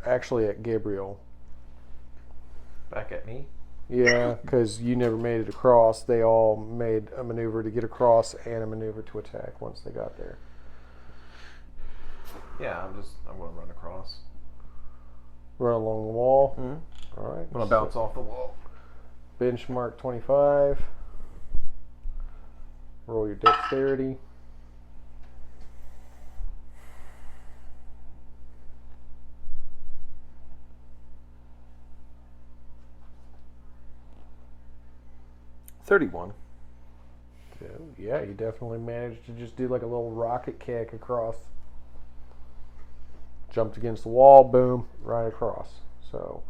actually at Gabriel. Back at me? Yeah, because you never made it across. They all made a maneuver to get across and a maneuver to attack once they got there. Yeah, I'm going to run across. Run along the wall. Mm-hmm. All right. I'm going to bounce off the wall. Benchmark 25. Roll your dexterity. $31. So, yeah, you definitely managed to just do like a little rocket kick across. Jumped against the wall, boom, right across. So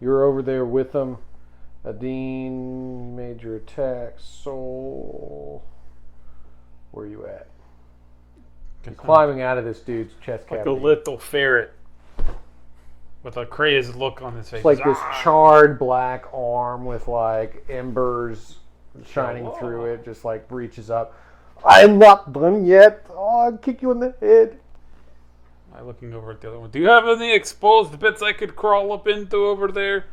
you're over there with them. Adine, made your attack. Soul, where are you at? You're climbing out of this dude's chest cavity. Like a little ferret with a crazed look on his face. It's like this charred black arm with like embers shining through it, just like reaches up. I'm not done yet. Oh, I'll kick you in the head. I'm looking over at the other one. Do you have any exposed bits I could crawl up into over there?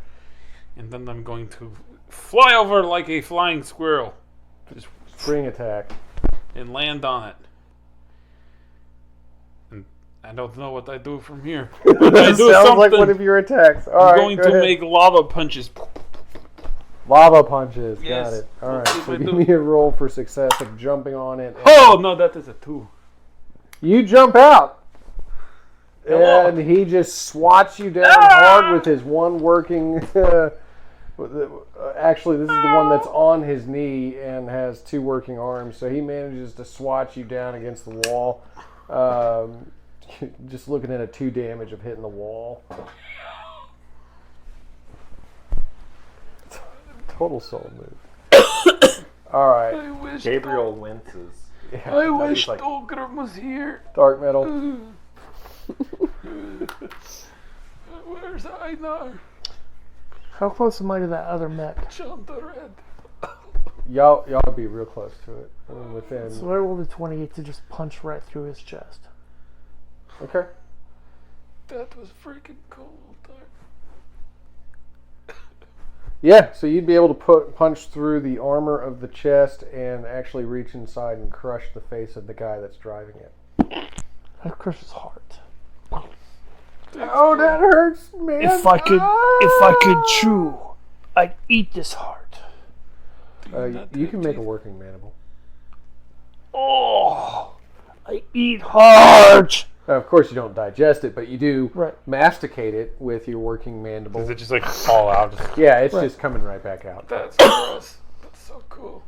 And then I'm going to fly over like a flying squirrel. Just spring attack. And land on it. And I don't know what I do from here. But I do sounds something. like one of your attacks. I'm going to make lava punches. Lava punches. Yes. Got it. All right. Let's see if So I give do. me a roll for success of jumping on it. Oh, no, that is a 2. You jump out. Hello. And he just swats you down hard with his one working... actually, this is the one that's on his knee and has 2 working arms. So he manages to swat you down against the wall. Just looking at a 2 damage of hitting the wall. Total soul move. All right. I wish Gabriel winces. Yeah. I wish Dolgrim was here. Dark metal. Where's Einar? How close am I to that other mech? Chandra Red. Y'all be real close to it. I mean, within. So I rolled a 28 to just punch right through his chest. Okay. That was freaking cool. Yeah, so you'd be able to punch through the armor of the chest and actually reach inside and crush the face of the guy that's driving it. I crush his heart. Oh, that hurts, man. If I could chew, I'd eat this heart. You can make a working mandible. Oh, I eat heart. Of course, you don't digest it, but you do Right. masticate it with your working mandible. Does it just like fall out? Yeah, it's just coming right back out. That's gross. That's so cool.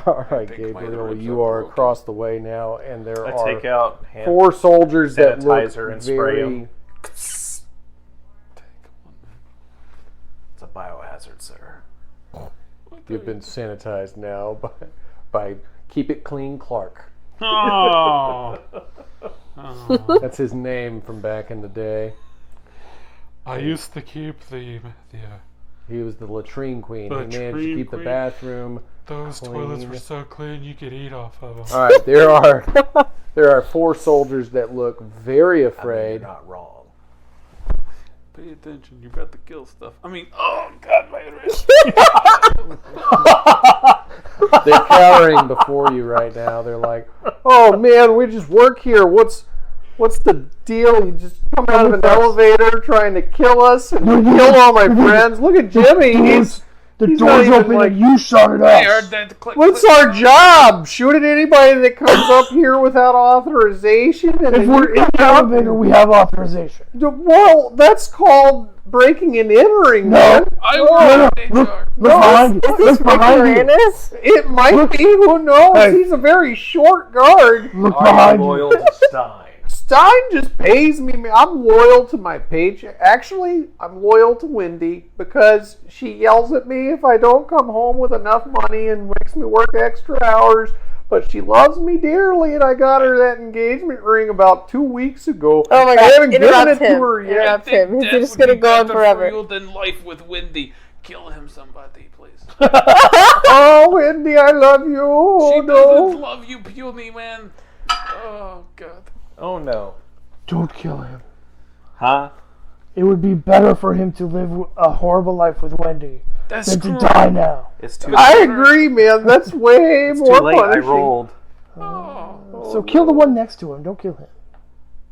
All right, think my Gabriel, ribs you are are broken. across the way now, and there I are take out hand 4 soldiers that look sanitizer and spray very... them. It's a biohazard, sir. You've been sanitized now by Keep It Clean Clark. Oh. That's his name from back in the day. I used to keep the He was the latrine queen. He managed to Latrine keep the queen. bathroom those clean. toilets were so clean you could eat off of them. All right, there are 4 soldiers that look very afraid. You're not wrong. Pay attention, you got to kill stuff. I mean, oh god, my wrist. They're cowering before you right now. They're like, "Oh man, we just work here. What's the deal? You just come out of an elevator trying to kill us and kill all my friends. Look at Jimmy. He's door's not even open and you shot it I heard up. that click. What's our job? Shoot at anybody that comes up here without authorization? And If we're in the elevator, we have authorization. well, that's called breaking and entering. No. Man. I Oh, want HR. Look behind you. Is this Look behind you. Uranus? it might be. Who knows? Hey. He's a very short guard. Look Are you behind you. loyal to Stein? Stein just pays me. I'm loyal to my paycheck. Actually, I'm loyal to Wendy because she yells at me if I don't come home with enough money and makes me work extra hours. But she loves me dearly, and I got her that engagement ring about 2 weeks ago. Oh my I God, haven't given it interrupt to him. her yet. Interrupt I think him. He's death just would gonna be go on better forever. for you than life with Wendy. Kill him, somebody, please. Oh, Wendy, I love you. Oh, She no. doesn't love you, puny man. Oh god. Oh no. Don't kill him. Huh? It would be better for him to live a horrible life with Wendy That's than to correct. die now. It's too I agree, man. That's way It's more too late. punishing. I rolled. So kill the one next to him. Don't kill him.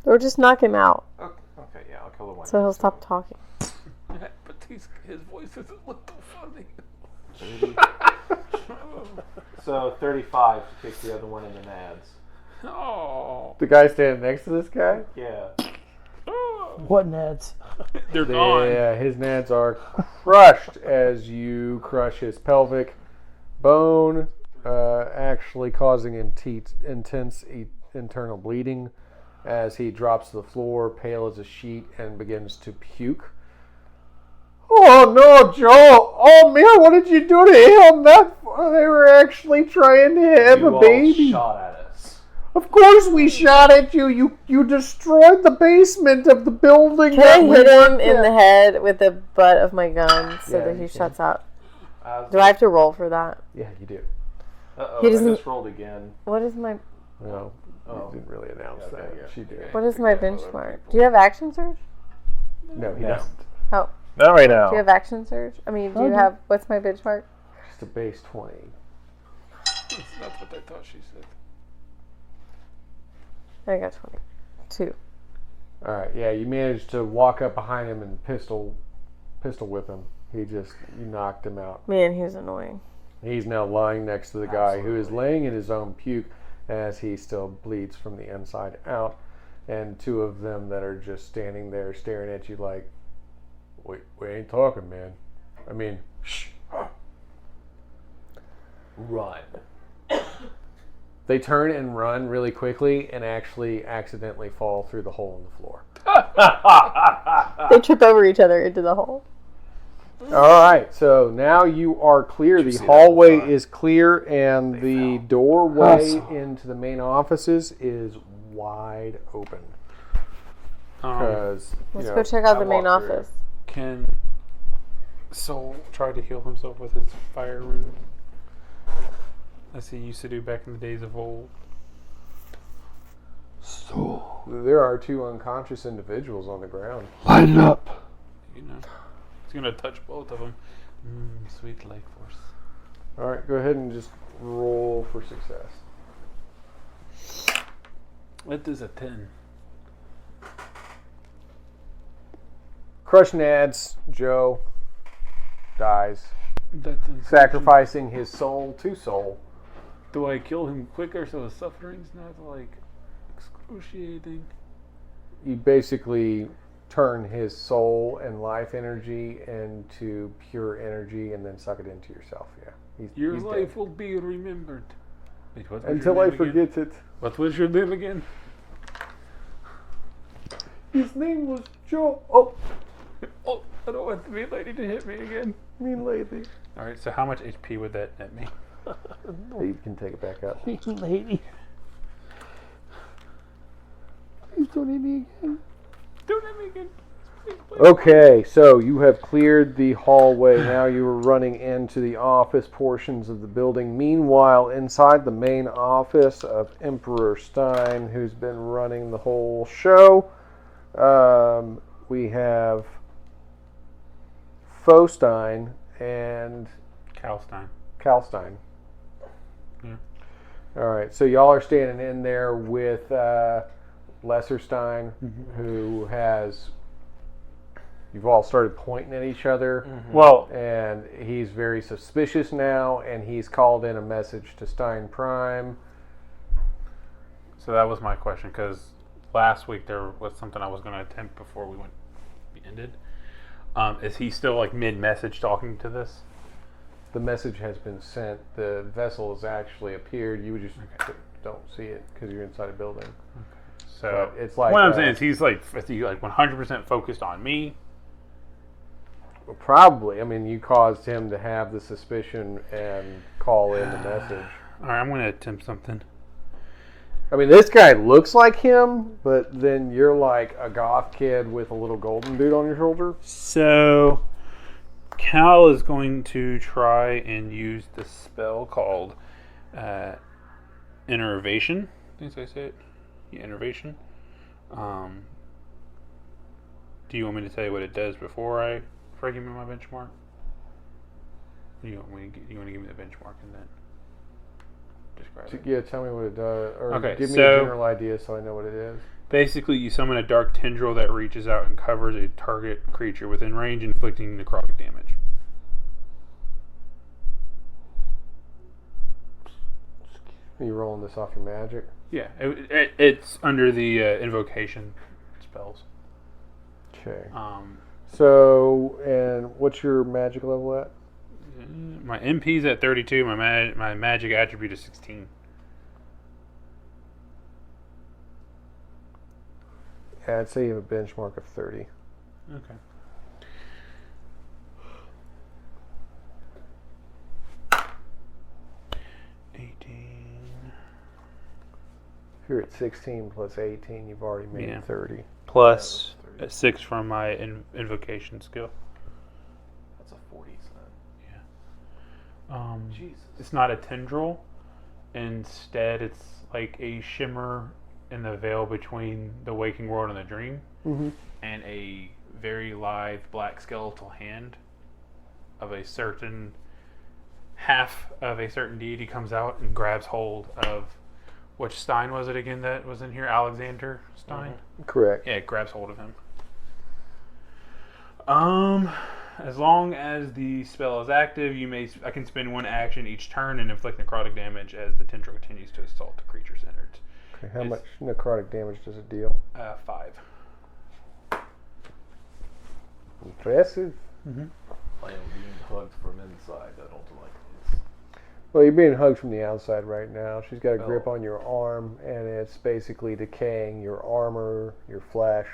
Or just knock him out Okay, yeah, I'll kill the one. so he'll stop talking. But his voice isn't look funny. So 35 to kick the other one in the nads. Oh. The guy standing next to this guy? Yeah. What Neds? They're gone. Yeah, his nads are crushed as you crush his pelvic bone, actually causing intense internal bleeding as he drops to the floor, pale as a sheet, and begins to puke. Oh no, Joe! Oh man, what did you do to him? They were actually trying to have You a all baby. shot at us. Of course we shot at you. You destroyed the basement of the building. Can I that we hit him worked in at. the head with the butt of my gun so Yeah, that you he can. shuts up? Do I have to roll for that? Yeah, you do. Uh-oh, He I doesn't- just rolled again. What is my No, Oh. you didn't really announce Okay, that. yeah. She did. what is my benchmark? Do you have action surge? No, he No. doesn't. Oh, Not right now. do you have action surge? I mean, do you Okay. have what's my benchmark? Just a base 20. That's what I thought she said. I got 22. All right, yeah, you managed to walk up behind him and pistol whip him. You knocked him out. Man, he was annoying. He's now lying next to the guy who is laying in his own puke as he still bleeds from the inside out, and two of them that are just standing there staring at you like, we ain't talking, man. I mean, shh. Run. They turn and run really quickly and actually accidentally fall through the hole in the floor. They trip over each other into the hole. All right, so now you are clear. The see that hallway before? is clear, and the doorway into the main offices is wide open. Because Let's go check out I the main walked through. office. Can Soul try to heal himself with his fire rune? As he used to do back in the days of old. So there are two unconscious individuals on the ground. light it up. You know, he's gonna touch both of them. Sweet life force. All right, go ahead and just roll for success. It is a 10. Crush Nads, Joe dies, That's sacrificing his soul to soul. Do I kill him quicker so his suffering's not like excruciating? You basically turn his soul and life energy into pure energy and then suck it into yourself. Yeah. Your he's life dead. will be remembered. Wait, what was Until your I name again? forget it. What was your name again? His name was Joe. Oh, Oh, I don't want the mean lady to hit me again. mean lady. Alright, so how much HP would that net me? You can take it back up. Lady. Please don't hit me again. Don't hit me again. Please, please. Okay, so you have cleared the hallway. Now you are running into the office portions of the building. Meanwhile, inside the main office of Emperor Stein, who's been running the whole show, we have Fostein and Kalstein. Kalstein. Yeah. All right, so y'all are standing in there with Lesserstein, who has. You've all started pointing at each other, Well, and he's very suspicious now, and he's called in a message to Stein Prime. so that was my question, because last week there was something I was going to attempt before we ended. Is he still like mid-message talking to this? The message has been sent. The vessel has actually appeared. You just don't see it because you're inside a building. So But it's like what I'm saying is is he like 100% focused on me? well, probably. I mean, you caused him to have the suspicion and call in the message. All right, I'm going to attempt something. I mean, this guy looks like him, but then you're like a goth kid with a little golden dude on your shoulder. So Cal is going to try and use this spell called Innervation. I think I say it. Yeah, Innervation. Do you want me to tell you what it does before I give you my benchmark? You want to give me the benchmark and then describe it? Yeah, tell me what it does. Or Okay, give me so- a general idea so I know what it is. Basically, you summon a dark tendril that reaches out and covers a target creature within range, inflicting necrotic damage. Are you rolling this off your magic? Yeah, it's under the invocation spells. Okay. Um, So, and what's your magic level at? my MP's at 32. My magic attribute is 16. Yeah, I'd say you have a benchmark of 30. Okay. If you're at 16 plus 18, you've already made Yeah. 30. Plus 6 from my invocation skill. That's a 40 then. Yeah. Jesus. It's not a tendril. Instead, it's like a shimmer in the veil between the waking world and the dream, Mm-hmm. and a very lithe black skeletal hand of a certain half of a certain deity comes out and grabs hold of which Stein was it again that was in here? Alexander Stein? Correct. Yeah, it grabs hold of him. As long as the spell is active, I can spend one action each turn and inflict necrotic damage as the tendril continues to assault the creature's innards. Okay, how much necrotic damage does it deal? 5. Impressive. I am being hugged from inside. I don't like this. Well, you're being hugged from the outside right now. She's got a grip Oh. on your arm, and it's basically decaying your armor, your flesh.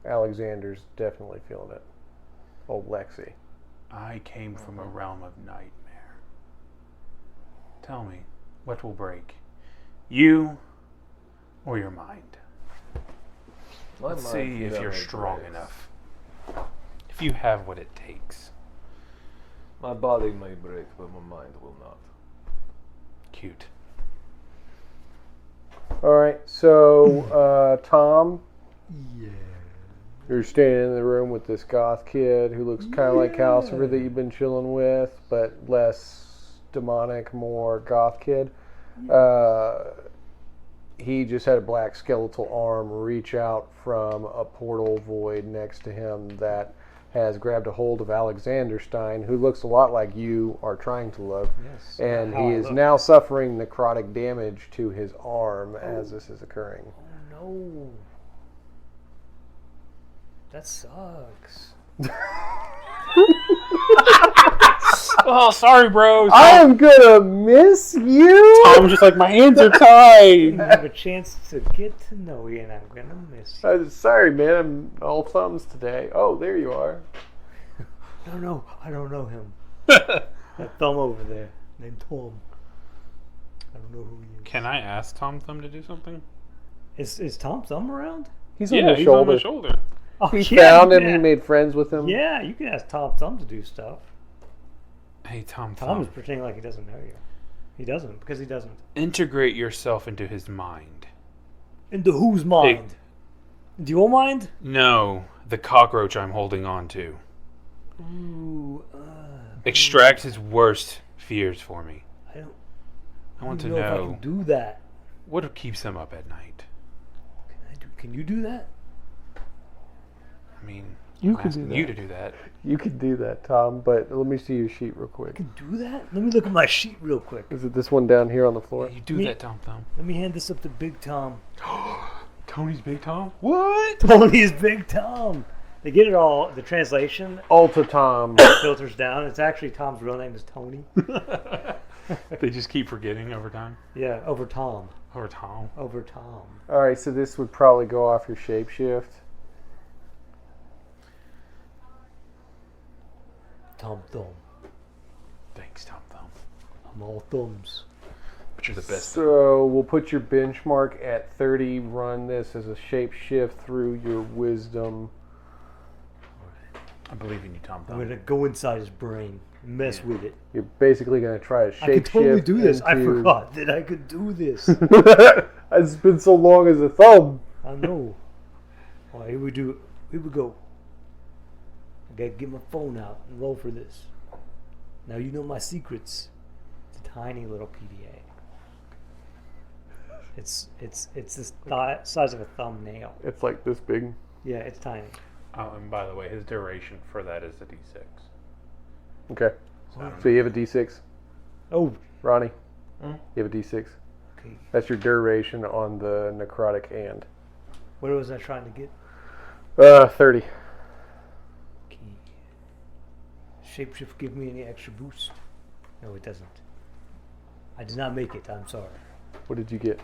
Alexander's definitely feeling it. Old Lexi. I came from a realm of nightmare. Tell me, what will break? You or your mind? Let's see if you're strong enough. If you have what it takes. My body may break, but my mind will not. Cute. All right, so Tom, you're standing in the room with this goth kid who looks kind of like Calcifer that you've been chilling with, but less demonic, more goth kid. He just had a black skeletal arm reach out from a portal void next to him that has grabbed a hold of Alexander Stein, who looks a lot like you are trying to look. Yes. And How he I is look. now suffering necrotic damage to his arm as this is occurring. Oh no. That sucks. Oh, sorry, bro. I am gonna miss you! I'm just like, my hands are tied. You have a chance to get to know you, and I'm gonna miss you. I'm sorry, man. I'm all thumbs today. Oh, there you are. No, I don't know him. That thumb over there, named Tom. I don't know who he is. Can I ask Tom Thumb to do something? Is Tom Thumb around? He's on Yeah, my he's shoulder. on my shoulder. Oh, He yeah, found him. yeah. He made friends with him. Yeah, you can ask Tom Thumb to do stuff. Hey, Tom Tom is Thumb. pretending like he doesn't know you. He doesn't, because he doesn't. Integrate yourself into his mind. Into whose mind? Into your mind? No, the cockroach I'm holding on to. Ooh, Extract his worst fears for me. I don't I want to know if I know can do that. what keeps him up at night. Can you do that? I mean, You I'm could asking do you that. to do that. You could do that, Tom, but let me see your sheet real quick. Can do that? Let me look at my sheet real quick. Is it this one down here on the floor? You do Me- that, Tom Thumb. Let me hand this up to Big Tom. Tony's Big Tom? What? Tony's Big Tom. They get it all. The translation Ulta Tom. filters down. It's actually Tom's real name is Tony. They just keep forgetting over time. Yeah, over Tom. Over Tom. Over Tom. All right, so this would probably go off your shapeshift. Tom Thumb. Thanks, Tom Thumb. I'm all thumbs. But you're the best. So we'll put your benchmark at 30. Run this as a shapeshift through your wisdom. I believe in you, Tom I'm Thumb. gonna go inside his brain, and mess with it. You're basically going to try to shapeshift. I could totally do this. I into- forgot that I could do this. It's been so long as a thumb. I know. All right, here we do. Here we go. I gotta get my phone out and roll for this. Now you know my secrets. It's a tiny little PDA. It's the size of a thumbnail. It's like this big. Yeah, it's tiny. Oh, and by the way, his duration for that is a D6. Okay. So you have a D6, Oh, Ronnie. Hmm? You have a D6. okay. That's your duration on the necrotic hand. What was I trying to get? 30. Okay. Shapeshift give me any extra boost? No, it doesn't. I did not make it. I'm sorry. What did you get?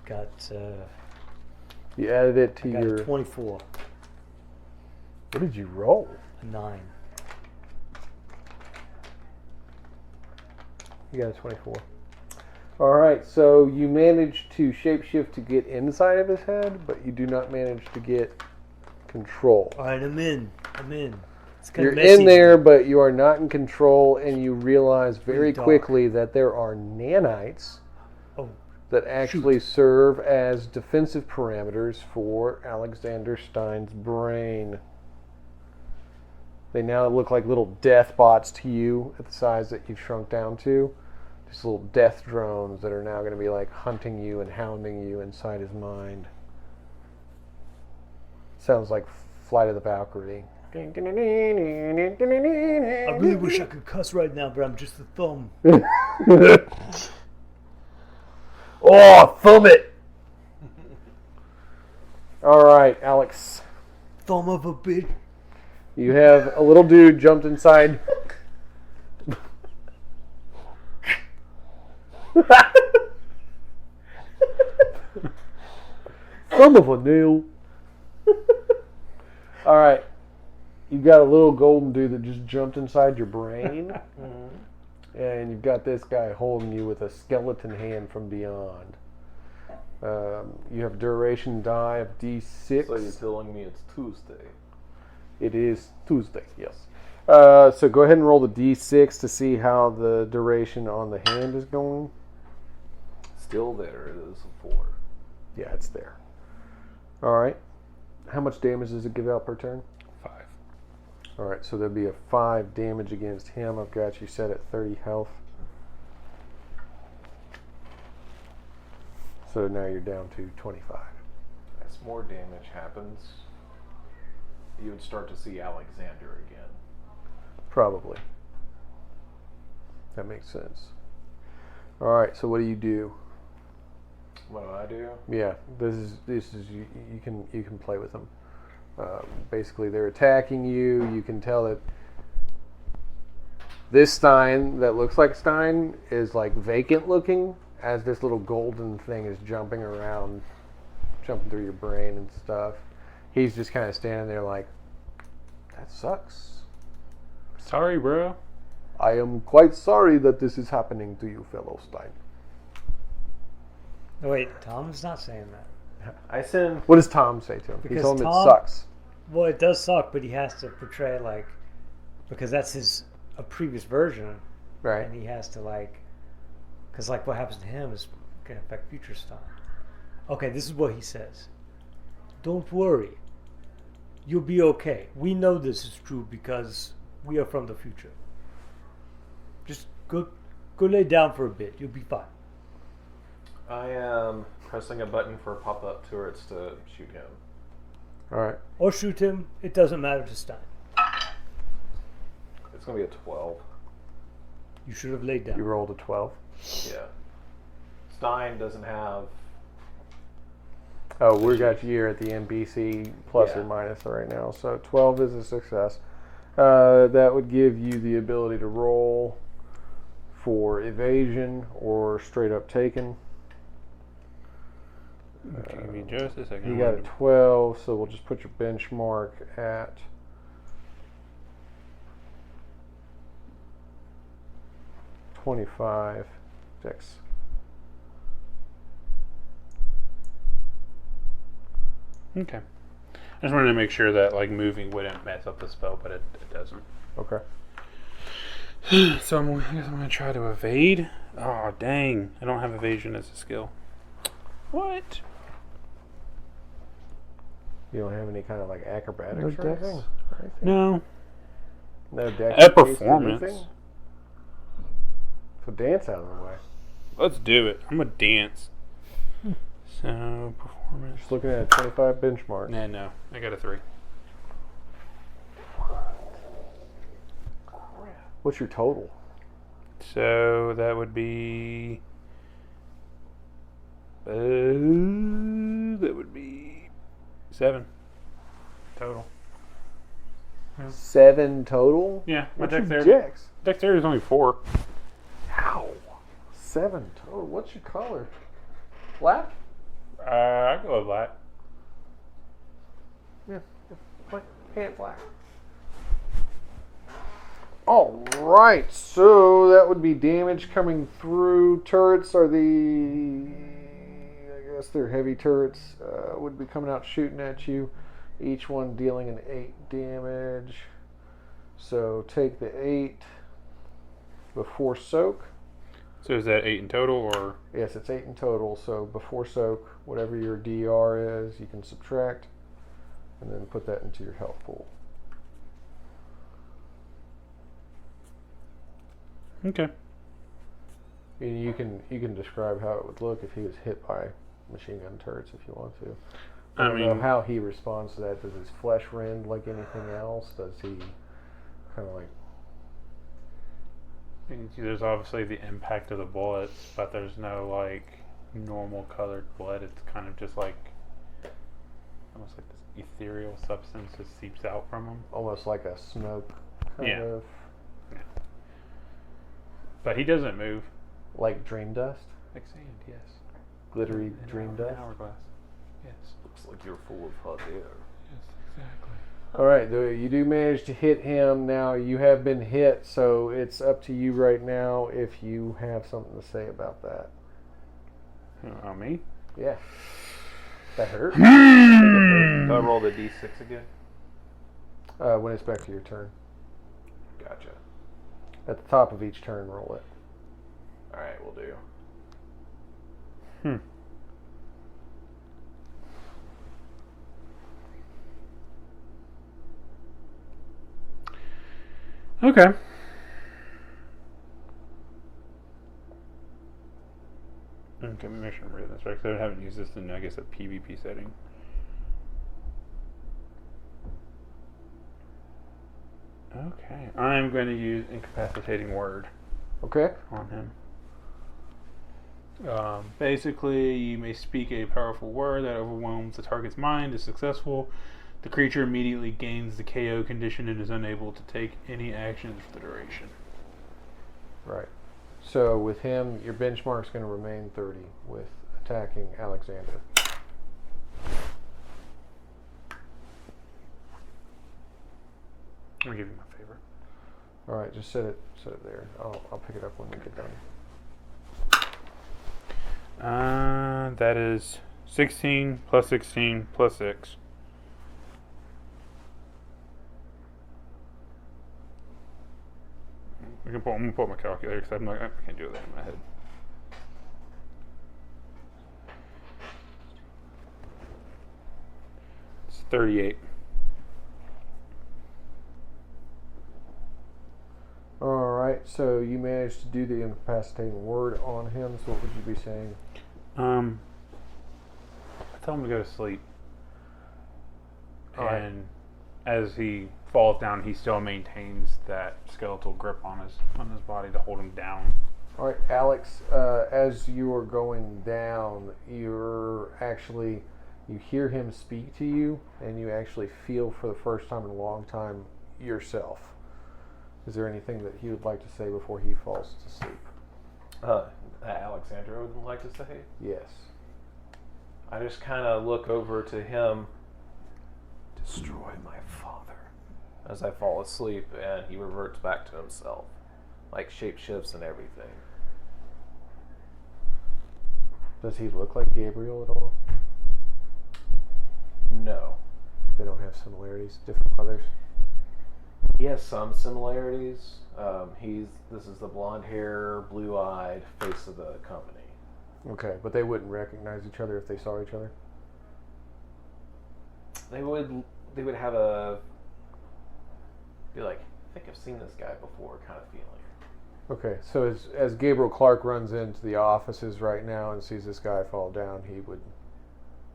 Got You added it to I got your. a 24, What did you roll? a 9. You got a 24. All right, so you managed to shapeshift to get inside of his head, but you do not manage to get control. All right, I'm in. It's kind You're of messy. in there, but you are not in control, and you realize very Really dark. quickly that there are nanites Oh, that actually serve as defensive parameters for Alexander Stein's brain. They now look like little death bots to you at the size that you've shrunk down to. Just little death drones that are now going to be like hunting you and hounding you inside his mind. Sounds like Flight of the Valkyrie. I really wish I could cuss right now, but I'm just a thumb. Oh, thumb it! All right, Alex. Thumb of a bitch. You have a little dude jumped inside. Thumb of a nail. All right. You got a little golden dude that just jumped inside your brain. And you've got this guy holding you with a skeleton hand from beyond. You have duration die of D6. So you're telling me it's Tuesday? It is Tuesday, yes. So go ahead and roll the D6 to see how the duration on the hand is going. Still there. It is a 4. Yeah, it's there. All right. How much damage does it give out per turn? 5. All right, so there'll be a 5 damage against him. I've got you set at 30 health. So now you're down to 25. As more damage happens, you would start to see Alexander again. Probably. That makes sense. All right, so what do you do? What do I do? Yeah, this is you can play with them. Basically, they're attacking you. You can tell that this Stein that looks like Stein is like vacant looking, as this little golden thing is jumping around, jumping through your brain and stuff. He's just kind of standing there like, that sucks. Sorry, bro. I am quite sorry that this is happening to you, fellow Stein. No, wait, Tom's not saying that. I send. What does Tom say to him? He Because told him Tom- it sucks. Well, it does suck, but he has to portray like, because that's a previous version, Right. and he has to like, because like what happens to him is going to affect future stuff. Okay, this is what he says. Don't worry. You'll be okay. We know this is true because we are from the future. Just go lay down for a bit. You'll be fine. I am pressing a button for pop-up turrets to shoot him. All right. Or shoot him. It doesn't matter to Stein. It's going to be a 12. You should have laid down. You rolled a 12. Yeah. Stein doesn't have. Oh, we got you at the NBC plus Yeah. or minus right now. So 12 is a success. That would give you the ability to roll for evasion or straight up taken. Give me just a second. You got a 12, so we'll just put your benchmark at 25. 6. Okay. I just wanted to make sure that like moving wouldn't mess up the spell, but it doesn't. Okay. So I guess I'm going to try to evade. Oh, dang. I don't have evasion as a skill. What? You don't have any kind of like acrobatics No or dex? anything? No. No dex. At in case of performance. anything? So dance out of the way. Let's do it. I'm gonna dance. So performance. Just looking at a 25 benchmark. No. I got a 3. What's your total? So that would be. That would be 7 total. 7 total? Yeah, my What's your dexterity. dex? Dexterity is only 4. Ow. 7 total. What's your color? Black? I go with black. Yeah. Paint black. All right. So that would be damage coming through. Turrets are I guess they're heavy turrets. Would be coming out shooting at you. Each one dealing an 8 damage. So take the 8 before soak. So is that 8 in total, or? Yes, it's 8 in total. So before soak, whatever your DR is, you can subtract, and then put that into your health pool. Okay. And you can describe how it would look if he was hit by machine gun turrets, if you want to. I don't know how he responds to that. Does his flesh rend like anything else? Does he kind of like? There's obviously the impact of the bullets, but there's no like normal colored blood. It's kind of just like almost like this ethereal substance that seeps out from them. Almost like a smoke kind of. Yeah. But he doesn't move. Like dream dust? Like sand, yes. Glittery In dream an dust? hourglass. Yes. Looks like you're full of hot air. Yes, exactly. Alright, you do manage to hit him. Now, you have been hit, so it's up to you right now if you have something to say about that. Oh, me? Yeah. That hurt? Do I roll the d6 again? When it's back to your turn. Gotcha. At the top of each turn, roll it. Alright, we'll do. Okay. Okay, maybe I should read this right, because I haven't used this in, I guess, a PvP setting. Okay, I'm going to use Incapacitating Word Okay. on him. Basically, you may speak a powerful word that overwhelms the target's mind. Is successful, the creature immediately gains the KO condition and is unable to take any actions for the duration. Right. So with him, your benchmark's going to remain 30 with attacking Alexander. I'm going to give you my favorite. All right, just set it there. I'll pick it up when we get done. That is 16 plus 16 plus 6. I'm going to pull my calculator because I can't do that in my head. It's 38. All right, so you managed to do the incapacitating word on him. So what would you be saying? I tell him to go to sleep. All right. And as he falls down, he still maintains that skeletal grip on his body to hold him down. All right, Alex, as you are going down, you hear him speak to you, and you actually feel for the first time in a long time yourself. Is there anything that he would like to say before he falls to sleep? That Alexandra would like to say? Yes. I just kind of look over to him. Destroy my father. As I fall asleep, and he reverts back to himself. Like shapeshifts and everything. Does he look like Gabriel at all? No. They don't have similarities, different mothers. He has some similarities. This is the blonde hair, blue-eyed face of the company. Okay, but they wouldn't recognize each other if they saw each other? They would have a be like, I think I've seen this guy before kind of feeling. Okay, so as Gabriel Clark runs into the offices right now and sees this guy fall down, he would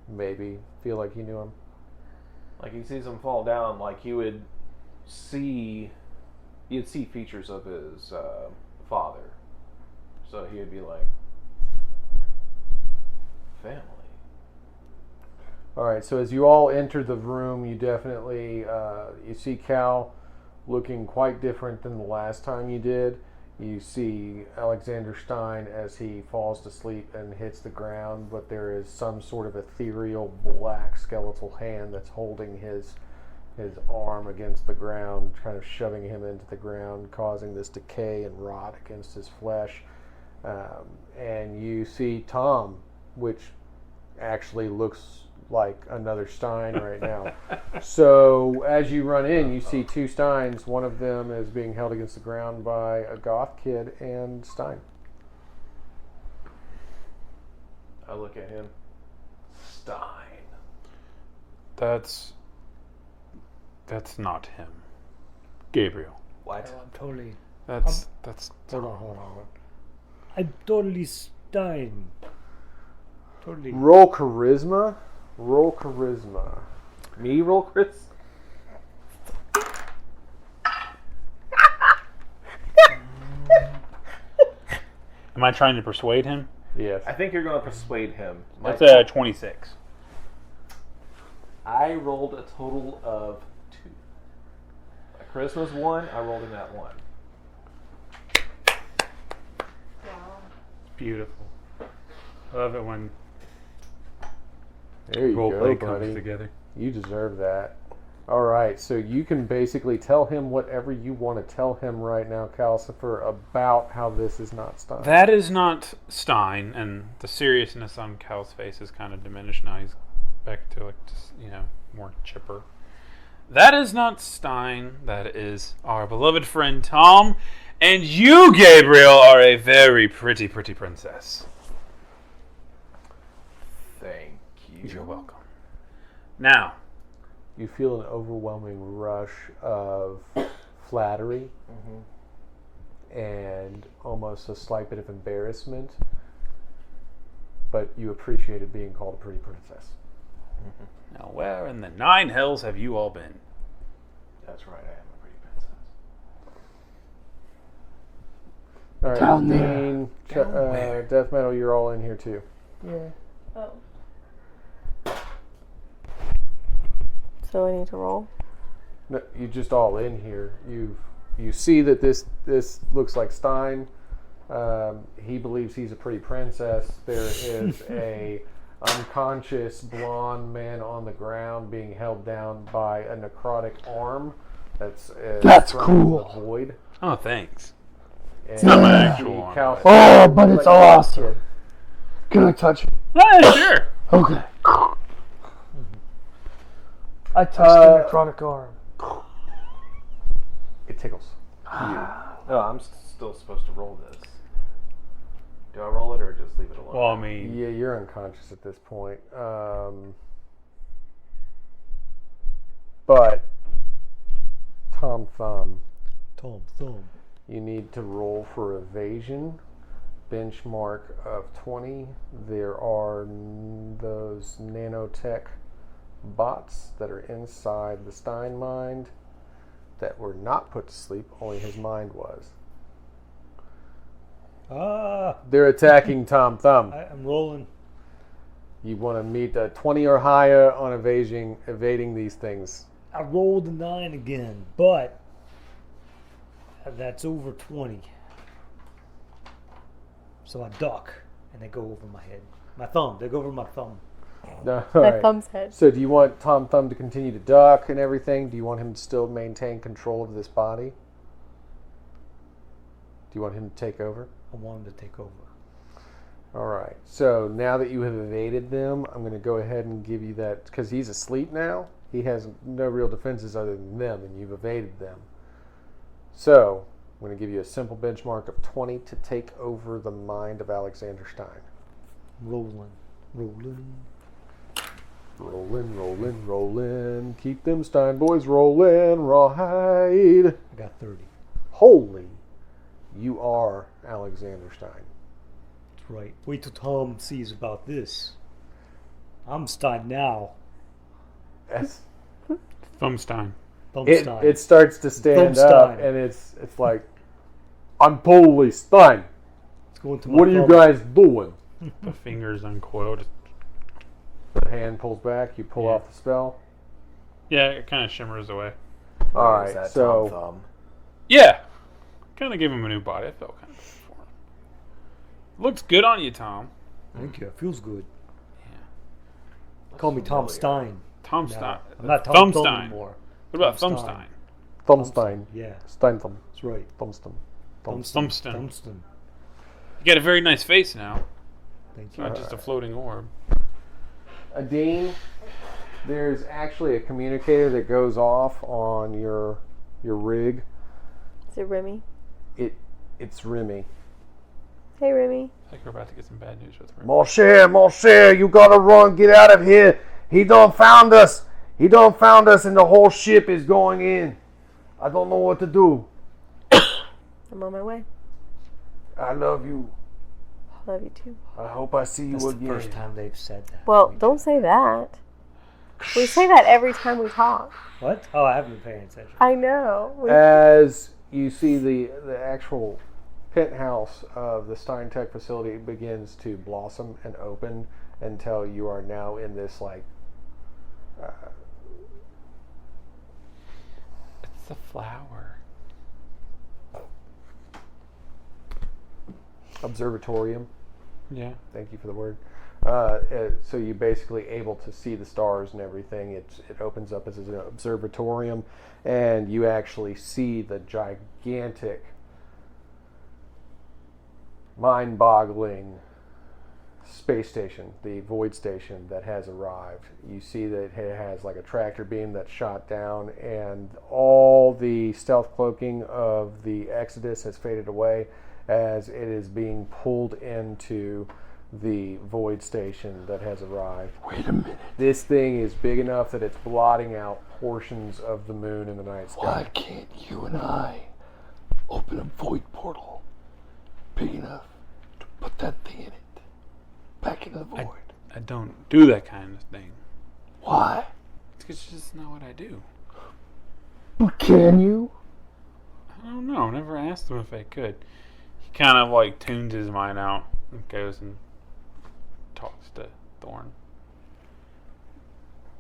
maybe feel like he knew him. Like he sees him fall down, like you'd see features of his father. So he would be like, family. All right, so as you all enter the room, you definitely you see Cal looking quite different than the last time you did. You see Alexander Stein as he falls to sleep and hits the ground, but there is some sort of ethereal black skeletal hand that's holding his arm against the ground, kind of shoving him into the ground, causing this decay and rot against his flesh. And you see Tom, which actually looks like another Stein right now. So as you run in, you see two Steins. One of them is being held against the ground by a goth kid and Stein. I look at him. Stein. That's not him. Gabriel. What? I'm totally. That's Hold on. I'm totally Stein. Totally. Roll charisma. Me roll Chris? Am I trying to persuade him? Yes. I think you're going to persuade him. That's a 26. I rolled a total of 2. My charisma's 1. I rolled in that 1. Beautiful. I love it when There you role go, play buddy. comes together. You deserve that. All right, so you can basically tell him whatever you want to tell him right now, Calcifer, about how this is not Stein. That is not Stein, and the seriousness on Cal's face is kind of diminished now. He's back to more chipper. That is not Stein. That is our beloved friend Tom, and you, Gabriel, are a very pretty princess. Thank you. You're welcome. Now, You feel an overwhelming rush of flattery and almost a slight bit of embarrassment, but you appreciated being called a pretty princess. now, where in the 9 hells have you all been? That's right, I am a pretty princess. All right, Down there. Dean, Death Metal, you're all in here too. Yeah. Oh. So I need to roll? No, you just all in here. You see that this looks like Stein. He believes he's a pretty princess. There is a unconscious blonde man on the ground being held down by a necrotic arm. That's from cool. The void. Oh, thanks. It's not my actual arm, Oh, but it's awesome. Can I touch it? Yeah, sure. Okay. I touched the necrotic arm. It tickles. No, I'm still supposed to roll this. Do I roll it or just leave it alone? Well, I mean, Yeah, you're unconscious at this point. But Tom Thumb, you need to roll for evasion. Benchmark of 20. There are those nanotech bots that are inside the Stein mind that were not put to sleep, only his mind was. They're attacking Tom Thumb. I'm rolling. You want to meet a 20 or higher on evading these things. I rolled a 9 again, but that's over 20. So I duck, and they go over my head. They go over my thumb. No, My alright. thumb's head. So do you want Tom Thumb to continue to duck and everything? Do you want him to still maintain control of this body? Do you want him to take over? I want him to take over. All right. So now that you have evaded them, I'm going to go ahead and give you that, because he's asleep now. He has no real defenses other than them, and you've evaded them. So I'm going to give you a simple benchmark of 20 to take over the mind of Alexander Stein. Rolling. Rolling. Keep them Stein boys rolling. Rawhide. I got 30. Holy. You are Alexander Stein. That's right. Wait till Tom sees about this. I'm Stein now. That's, Thumbstein. Thumbstein. it starts to stand up, Thumbstein. and it's like, I'm totally Stein. It's going to my What are you thumb. guys doing? The fingers uncoiled. The hand pulls back. You pull Yeah. off the spell. Yeah, it kind of shimmers away. All Is right, that so Tom Thumb? Yeah. Kind of gave him a new body. I felt kind of good for him. Looks good on you, Tom. Thank you. It feels good. Yeah. Call me Tom familiar. Stein. Tom No, Stein. I'm not Tom Thumb Thumbstein. anymore. What about Tom Thumbstein? Stein. Thumbstein. Yeah, Stein thumb. that's right. Thumbstein. Thumbstein. Thumbstein. You got a very nice face now. Thank you. Not just a floating orb. Adine, there's actually a communicator that goes off on your rig. Is it Remy? It's Remy. Hey, Remy. I think we're about to get some bad news with him. Mon cher, you gotta run, get out of here. He done found us, and the whole ship is going in. I don't know what to do. I'm on my way. I love you. I love you too. I hope I see you That's the again. first time they've said that. Well, don't say that. We say that every time we talk. What? Oh, I haven't been paying attention. I know. As you see the actual penthouse of the Steintech facility begins to blossom and open until you are now in this like It's a flower. observatorium. Yeah. Thank you for the word. So you're basically able to see the stars and everything. It opens up as an observatorium, and you actually see the gigantic, mind-boggling space station, the Void Station that has arrived. You see that it has like a tractor beam that's shot down, and all the stealth cloaking of the Exodus has faded away as it is being pulled into the Void Station that has arrived. Wait a minute. This thing is big enough that it's blotting out portions of the moon in the night sky. Why can't you and I open a void portal big enough to put that thing in it? Back into the void. I don't do that kind of thing. Why? It's just not what I do. But can you? I don't know. Never asked him if I could. He kind of like tunes his mind out and goes and talks to Thorn.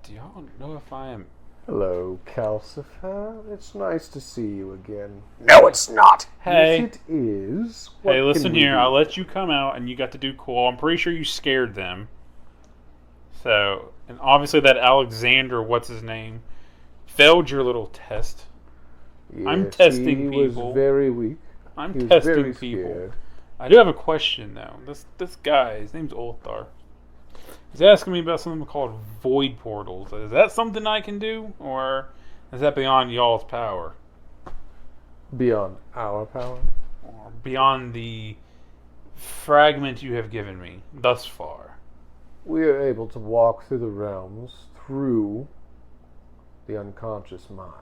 Do y'all know if I am? Hello, Calcifer. It's nice to see you again. No, it's not. Hey, Yes, it is. What hey, listen can we here. do? I'll let you come out, and you got to do cool. I'm pretty sure you scared them. So, and obviously that Alexander, what's his name, failed your little test. I'm Yes, testing he people. was very weak. I'm He was testing very people. scared. I do have a question though. This guy, his name's Ulthar. He's asking me about something called void portals. Is that something I can do, or is that beyond y'all's power, Beyond our power. or beyond the fragment you have given me thus far? We are able to walk through the realms through the unconscious mind.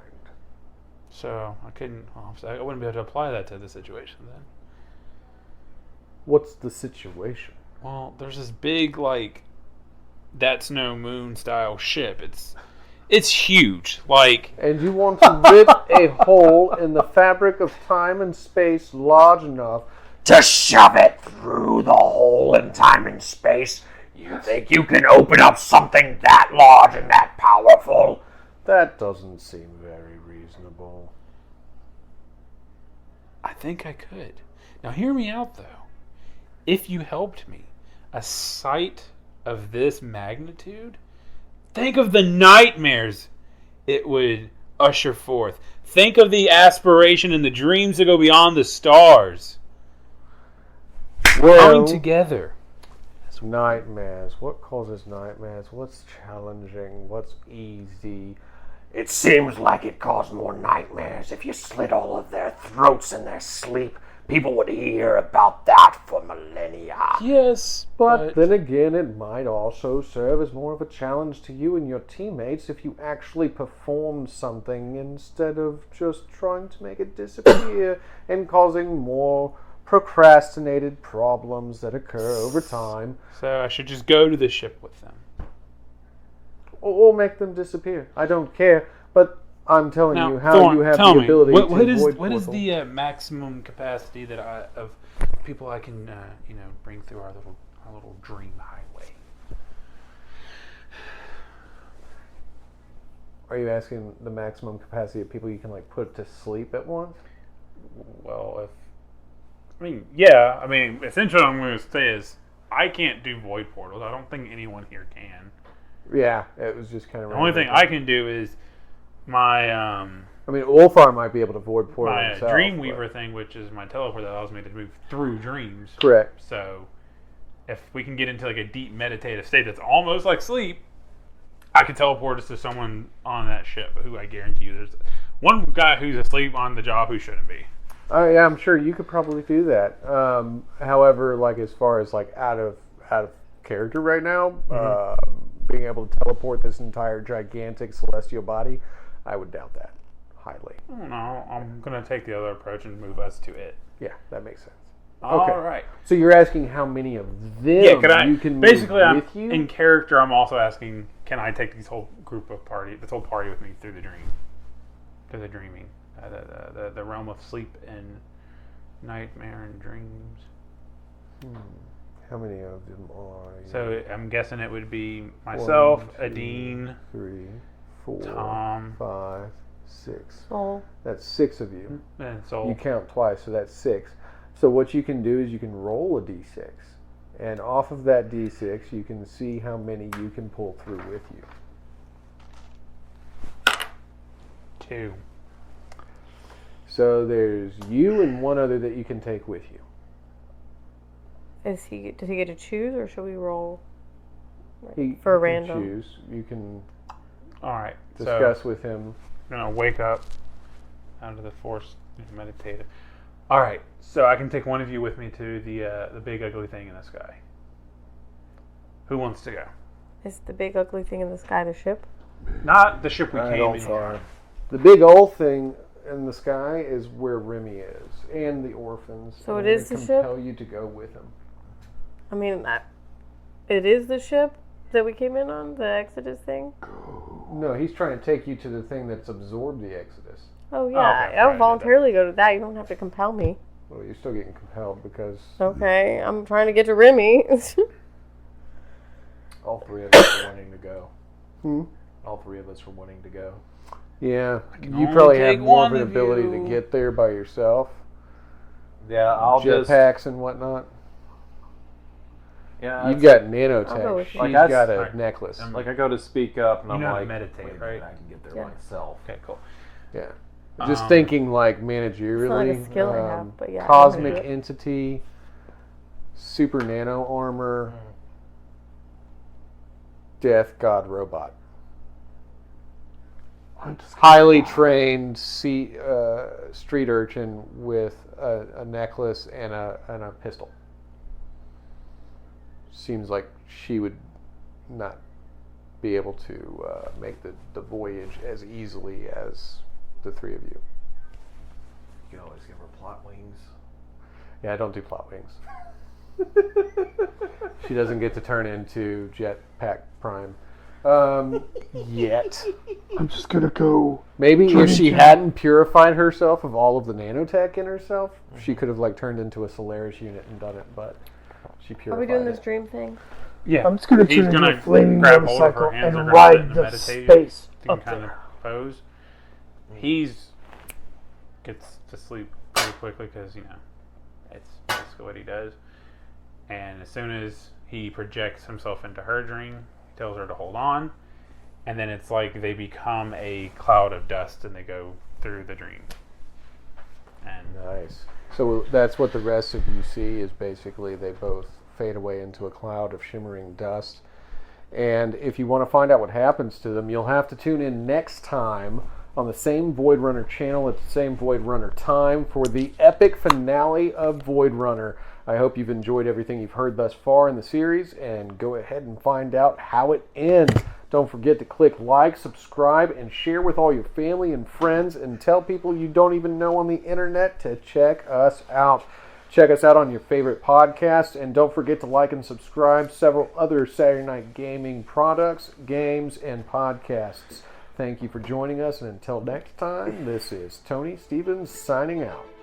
So I couldn't. Obviously, I wouldn't be able to apply that to the situation then. What's the situation? Well, there's this big like, that's no moon style ship. It's huge. Like, And you want to rip a hole in the fabric of time and space large enough To shove it through the hole in time and space. You think you can open up something that large and that powerful? that doesn't seem very reasonable. I think I could. Now, hear me out, though. If you helped me, a sight of this magnitude, think of the nightmares it would usher forth. Think of the aspiration and the dreams that go beyond the stars. Coming together. Nightmares. What causes nightmares? What's challenging? What's easy? It seems like it caused more nightmares if you slit all of their throats in their sleep People would hear about that for millennia. Yes, But then again, it might also serve as more of a challenge to you and your teammates if you actually perform something instead of just trying to make it disappear and causing more procrastinated problems that occur over time. So I should just go to the ship with them. Or make them disappear. I don't care, but I'm telling Now, you how Thorn, you have tell the me, ability what to is avoid what is portal. the maximum capacity that of people I can bring through our little dream highway? Are you asking the maximum capacity of people you can put to sleep at once? Well, essentially what I'm going to say is I can't do void portals. I don't think anyone here can. Yeah, it was just kind of. The only thing I can do is my Ulfar might be able to void portal my himself. Dreamweaver thing, which is my teleport that allows me to move through dreams. Correct. So, if we can get into a deep meditative state that's almost like sleep, I can teleport us to someone on that ship. Who I guarantee you, there's one guy who's asleep on the job who shouldn't be. Yeah, I'm sure you could probably do that. However, as far as out of character right now, being able to teleport this entire gigantic celestial body, I would doubt that highly. I don't know. I'm going to take the other approach and move us to it. Yeah, that makes sense. All right. So you're asking how many of them you can basically move with you? In character, I'm also asking, can I take this whole this whole party with me through the dreaming, the realm of sleep and nightmare and dreams? How many of them are you? So I'm guessing it would be myself, 1, 2, Adine, 3, 4, Tom, 5, 6. Soul. That's 6 of you. and Soul. You count twice, so that's 6. So what you can do is you can roll a d6, and off of that d6, you can see how many you can pull through with you. 2. So there's you and one other that you can take with you. Does he get to choose, or should we roll He for a you can random? choose. You can All right. discuss with him. I'm gonna wake up out of the force meditative. All right. So I can take one of you with me to the big ugly thing in the sky. Who wants to go? Is the big ugly thing in the sky the ship? Not the ship we I came don't in. far. The big old thing in the sky is where Remy is, and the orphans. So and it is they the ship? compel you to go with him. It is the ship that we came in on, the Exodus thing? No, he's trying to take you to the thing that's absorbed the Exodus. Oh, yeah. okay, I would right, voluntarily go to that. You don't have to compel me. Well, you're still getting compelled because Okay, I'm trying to get to Remy. All 3 of us are wanting to go. All 3 of us are wanting to go. yeah, can you only probably have take more of one an of ability you. to get there by yourself. Yeah, I'll just. Jetpacks and whatnot. Yeah, You've got I'll go nanotech. with She's you. Like that's- got a Alright. necklace. like I go to speak up, and You I'm know how to like, meditate, wait a right? minute, I can get there Yeah. myself. Okay, cool. Yeah. Just thinking managerially. It's not a skill I have, but yeah, I Cosmic can do it. entity, super nano armor, death god robot. Highly trained street urchin with a necklace and a pistol. Seems like she would not be able to make the voyage as easily as the 3 of you. You can always give her plot wings. Yeah, I don't do plot wings. She doesn't get to turn into Jetpack Prime. Yet. I'm just gonna go. Maybe Turn if she into- hadn't purified herself of all of the nanotech in herself, she could have turned into a Solaris unit and done it, but she Are purified we doing it. this dream thing? Yeah. I'm just gonna He's turn into gonna a flaming grab hold of her motorcycle hands and or grab it ride in the meditation. space You can up kind there. of pose. He's gets to sleep pretty quickly because it's basically what he does. And as soon as he projects himself into her dream, he tells her to hold on, and then it's like they become a cloud of dust and they go through the dream. And Nice. So that's what the rest of you see is basically they both fade away into a cloud of shimmering dust. And if you want to find out what happens to them, you'll have to tune in next time on the same Voidrunner channel at the same Voidrunner time for the epic finale of Voidrunner. I hope you've enjoyed everything you've heard thus far in the series, and go ahead and find out how it ends. Don't forget to click like, subscribe, and share with all your family and friends, and tell people you don't even know on the internet to check us out. Check us out on your favorite podcast, and don't forget to like and subscribe several other Saturday Night Gaming products, games, and podcasts. Thank you for joining us, and until next time, this is Tony Stevens signing out.